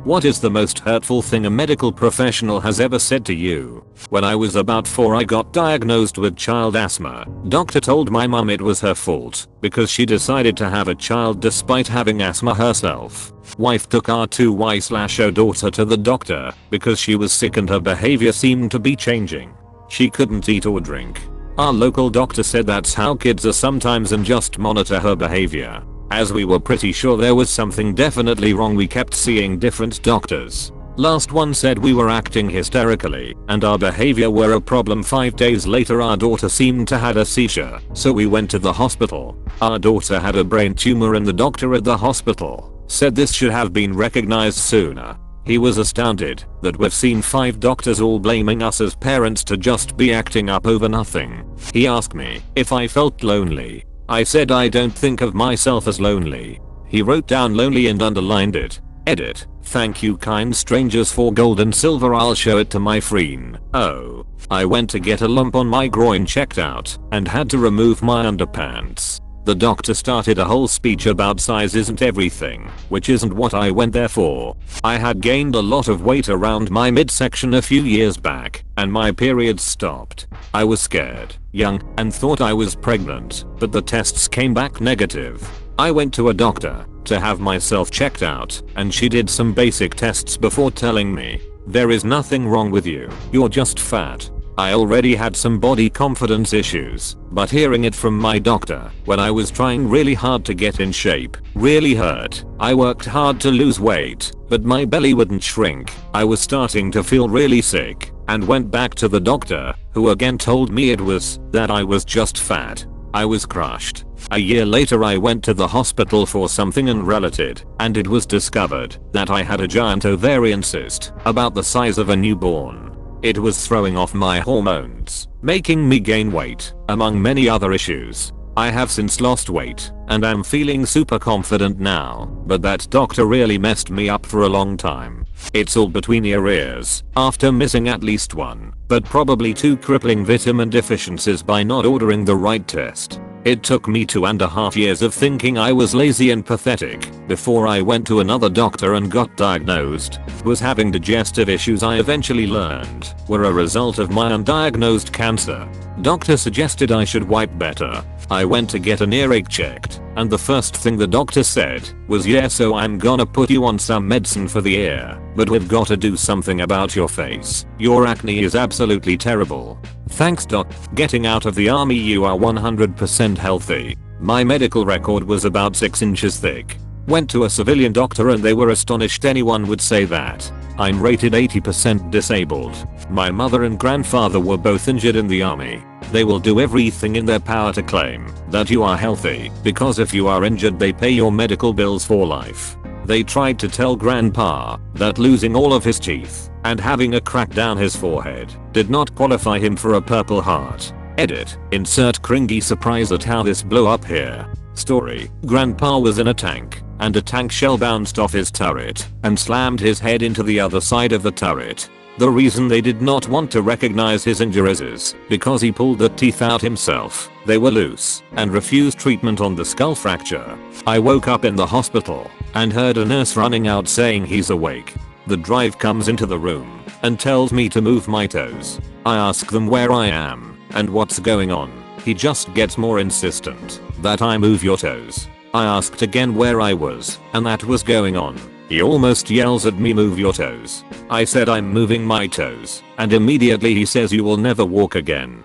What is the most hurtful thing a medical professional has ever said to you? When I was about 4 I got diagnosed with child asthma. Doctor told my mum it was her fault because she decided to have a child despite having asthma herself. Wife took our 2Y/0 daughter to the doctor because she was sick and her behavior seemed to be changing. She couldn't eat or drink. Our local doctor said that's how kids are sometimes and just monitor her behavior. As we were pretty sure there was something definitely wrong, we kept seeing different doctors. Last one said we were acting hysterically and our behavior were a problem. 5 days later our daughter seemed to had a seizure, so we went to the hospital. Our daughter had a brain tumor and the doctor at the hospital said this should have been recognized sooner. He was astounded that we've seen 5 doctors all blaming us as parents to just be acting up over nothing. He asked me if I felt lonely. I said I don't think of myself as lonely. He wrote down lonely and underlined it. Edit. Thank you kind strangers for gold and silver, I'll show it to my friend. Oh. I went to get a lump on my groin checked out and had to remove my underpants. The doctor started a whole speech about size isn't everything, which isn't what I went there for. I had gained a lot of weight around my midsection a few years back, and my periods stopped. I was scared, young, and thought I was pregnant, but the tests came back negative. I went to a doctor to have myself checked out, and she did some basic tests before telling me, there is nothing wrong with you, you're just fat. I already had some body confidence issues, but hearing it from my doctor when I was trying really hard to get in shape really hurt. I worked hard to lose weight, but my belly wouldn't shrink. I was starting to feel really sick and went back to the doctor, who again told me it was that I was just fat. I was crushed. A year later I went to the hospital for something unrelated, and it was discovered that I had a giant ovarian cyst about the size of a newborn. It was throwing off my hormones, making me gain weight, among many other issues. I have since lost weight and am feeling super confident now, but that doctor really messed me up for a long time. It's all between your ears after missing at least one, but probably 2 crippling vitamin deficiencies by not ordering the right test. It took me 2.5 years of thinking I was lazy and pathetic before I went to another doctor and got diagnosed. Was having digestive issues I eventually learned were a result of my undiagnosed cancer. Doctor suggested I should wipe better. I went to get an earache checked, and the first thing the doctor said was, yeah, so I'm gonna put you on some medicine for the ear, but we've gotta do something about your face. Your acne is absolutely terrible. Thanks doc. Getting out of the army, you are 100% healthy. My medical record was about 6 inches thick. Went to a civilian doctor and they were astonished anyone would say that. I'm rated 80% disabled. My mother and grandfather were both injured in the army. They will do everything in their power to claim that you are healthy, because if you are injured they pay your medical bills for life. They tried to tell grandpa that losing all of his teeth and having a crack down his forehead did not qualify him for a Purple Heart. Edit. Insert cringy surprise at how this blew up here. Story. Grandpa was in a tank, and a tank shell bounced off his turret and slammed his head into the other side of the turret. The reason they did not want to recognize his injuries is because he pulled the teeth out himself. They were loose and refused treatment on the skull fracture. I woke up in the hospital and heard a nurse running out saying he's awake. The drive comes into the room and tells me to move my toes. I ask them where I am and what's going on. He just gets more insistent that I move your toes. I asked again where I was and that was going on. He almost yells at me, move your toes. I said I'm moving my toes, and immediately he says you will never walk again.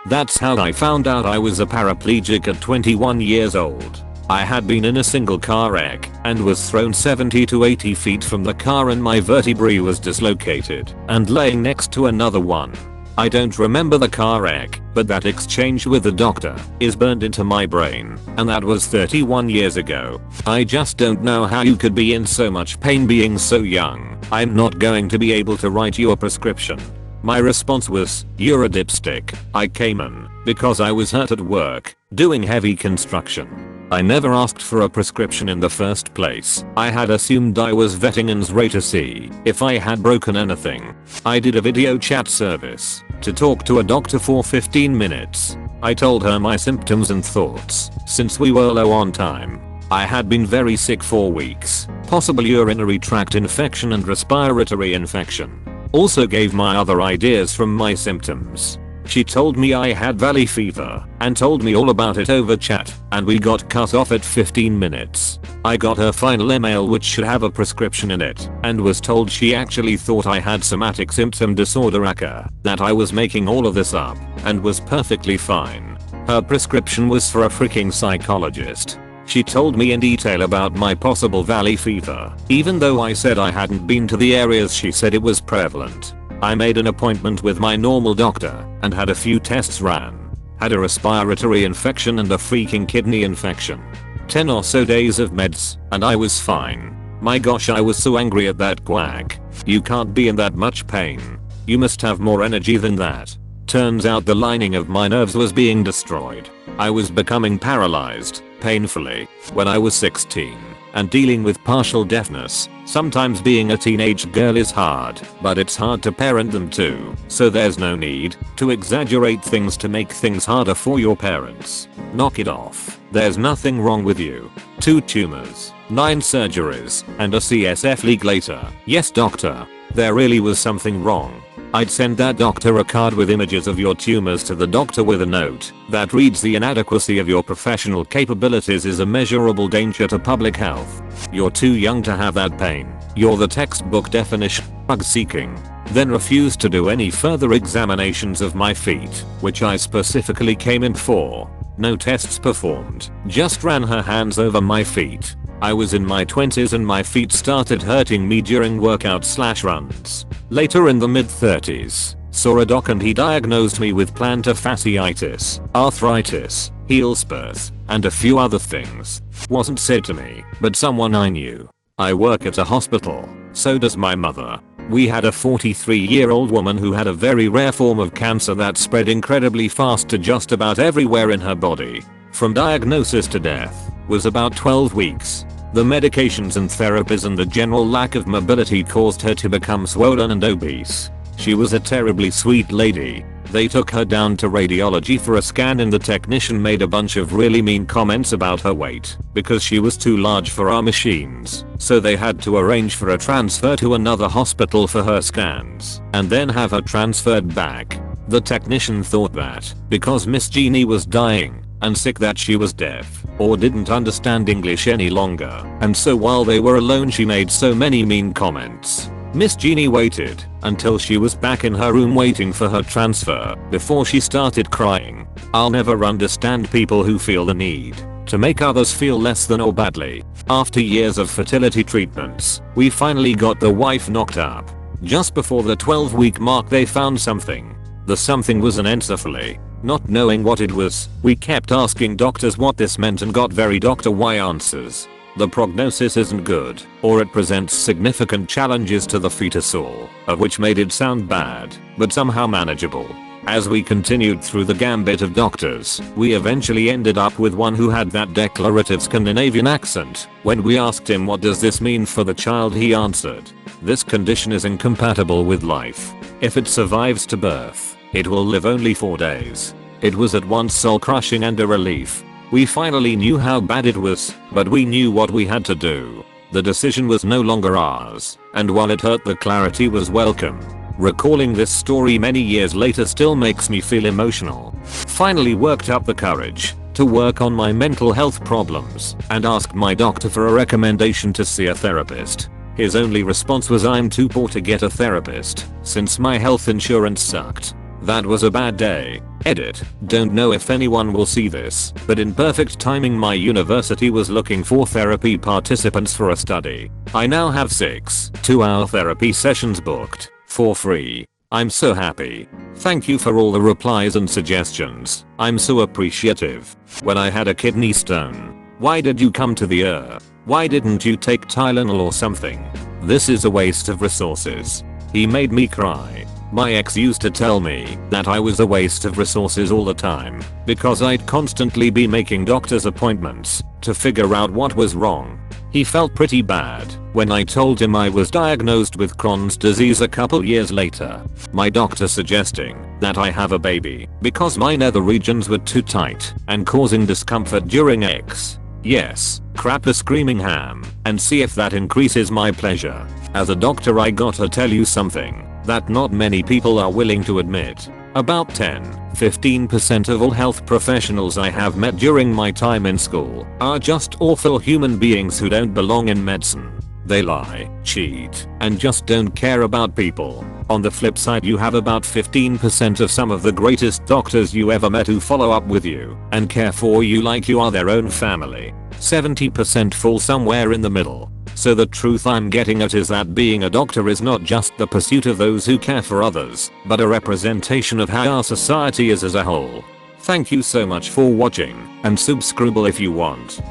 That's how I found out I was a paraplegic at 21 years old. I had been in a single car wreck and was thrown 70 to 80 feet from the car and my vertebrae was dislocated and laying next to another one. I don't remember the car wreck, but that exchange with the doctor is burned into my brain, and that was 31 years ago. I just don't know how you could be in so much pain being so young. I'm not going to be able to write you a prescription. My response was, you're a dipstick. I came in because I was hurt at work doing heavy construction. I never asked for a prescription in the first place. I had assumed I was veteran's rate to see if I had broken anything. I did a video chat service to talk to a doctor for 15 minutes. I told her my symptoms and thoughts since we were low on time. I had been very sick for weeks, possible urinary tract infection and respiratory infection. Also gave my other ideas from my symptoms. She told me I had valley fever and told me all about it over chat, and we got cut off at 15 minutes. I got her final email which should have a prescription in it and was told she actually thought I had somatic symptom disorder aka, that I was making all of this up and was perfectly fine. Her prescription was for a freaking psychologist. She told me in detail about my possible valley fever, even though I said I hadn't been to the areas she said it was prevalent. I made an appointment with my normal doctor and had a few tests ran. Had a respiratory infection and a freaking kidney infection. 10 or so days of meds and I was fine. My gosh, I was so angry at that quack. You can't be in that much pain. You must have more energy than that. Turns out the lining of my nerves was being destroyed. I was becoming paralyzed, painfully, when I was 16. And dealing with partial deafness. Sometimes being a teenage girl is hard, but it's hard to parent them too, so there's no need to exaggerate things to make things harder for your parents. Knock it off. There's nothing wrong with you. 2 tumors, 9 surgeries, and a CSF leak later. Yes doctor, there really was something wrong. I'd send that doctor a card with images of your tumors to the doctor with a note that reads the inadequacy of your professional capabilities is a measurable danger to public health. You're too young to have that pain. You're the textbook definition of drug seeking. Then refused to do any further examinations of my feet, which I specifically came in for. No tests performed, just ran her hands over my feet. I was in my 20s and my feet started hurting me during workouts/runs. Later in the mid-30s, saw a doc and he diagnosed me with plantar fasciitis, arthritis, heel spurs, and a few other things. Wasn't said to me, but someone I knew. I work at a hospital, so does my mother. We had a 43-year-old woman who had a very rare form of cancer that spread incredibly fast to just about everywhere in her body. From diagnosis to death was about 12 weeks. The medications and therapies and the general lack of mobility caused her to become swollen and obese. She was a terribly sweet lady. They took her down to radiology for a scan and the technician made a bunch of really mean comments about her weight because she was too large for our machines. So they had to arrange for a transfer to another hospital for her scans and then have her transferred back. The technician thought that because Miss Jeannie was dying and sick that she was deaf or didn't understand English any longer, and so while they were alone she made so many mean comments. Miss Jeannie waited until she was back in her room waiting for her transfer before she started crying. I'll never understand people who feel the need to make others feel less than or badly. After years of fertility treatments, we finally got the wife knocked up. Just before the 12-week mark they found something. The something was an encephaly. Not knowing what it was, we kept asking doctors what this meant and got very Dr. Y answers. The prognosis isn't good, or it presents significant challenges to the fetus, all of which made it sound bad, but somehow manageable. As we continued through the gambit of doctors, we eventually ended up with one who had that declarative Scandinavian accent. When we asked him what does this mean for the child, he answered, "This condition is incompatible with life. If it survives to birth, it will live only 4 days." It was at once soul crushing and a relief. We finally knew how bad it was, but we knew what we had to do. The decision was no longer ours, and while it hurt, the clarity was welcome. Recalling this story many years later still makes me feel emotional. Finally worked up the courage to work on my mental health problems and asked my doctor for a recommendation to see a therapist. His only response was, "I'm too poor to get a therapist since my health insurance sucked." That was a bad day. Edit. Don't know if anyone will see this, but in perfect timing my university was looking for therapy participants for a study. I now have 6 2-hour therapy sessions booked for free. I'm so happy. Thank you for all the replies and suggestions. I'm so appreciative. When I had a kidney stone, why did you come to the Why didn't you take Tylenol or something? This is a waste of resources. He made me cry. My ex used to tell me that I was a waste of resources all the time because I'd constantly be making doctor's appointments to figure out what was wrong. He felt pretty bad when I told him I was diagnosed with Crohn's disease a couple years later. My doctor suggesting that I have a baby because my nether regions were too tight and causing discomfort during X. Yes, crap a screaming ham and see if that increases my pleasure. As a doctor I gotta tell you something that not many people are willing to admit. About 10-15% of all health professionals I have met during my time in school are just awful human beings who don't belong in medicine. They lie, cheat, and just don't care about people. On the flip side, you have about 15% of some of the greatest doctors you ever met who follow up with you and care for you like you are their own family. 70% fall somewhere in the middle. So the truth I'm getting at is that being a doctor is not just the pursuit of those who care for others, but a representation of how our society is as a whole. Thank you so much for watching, and soobscrooble if you want.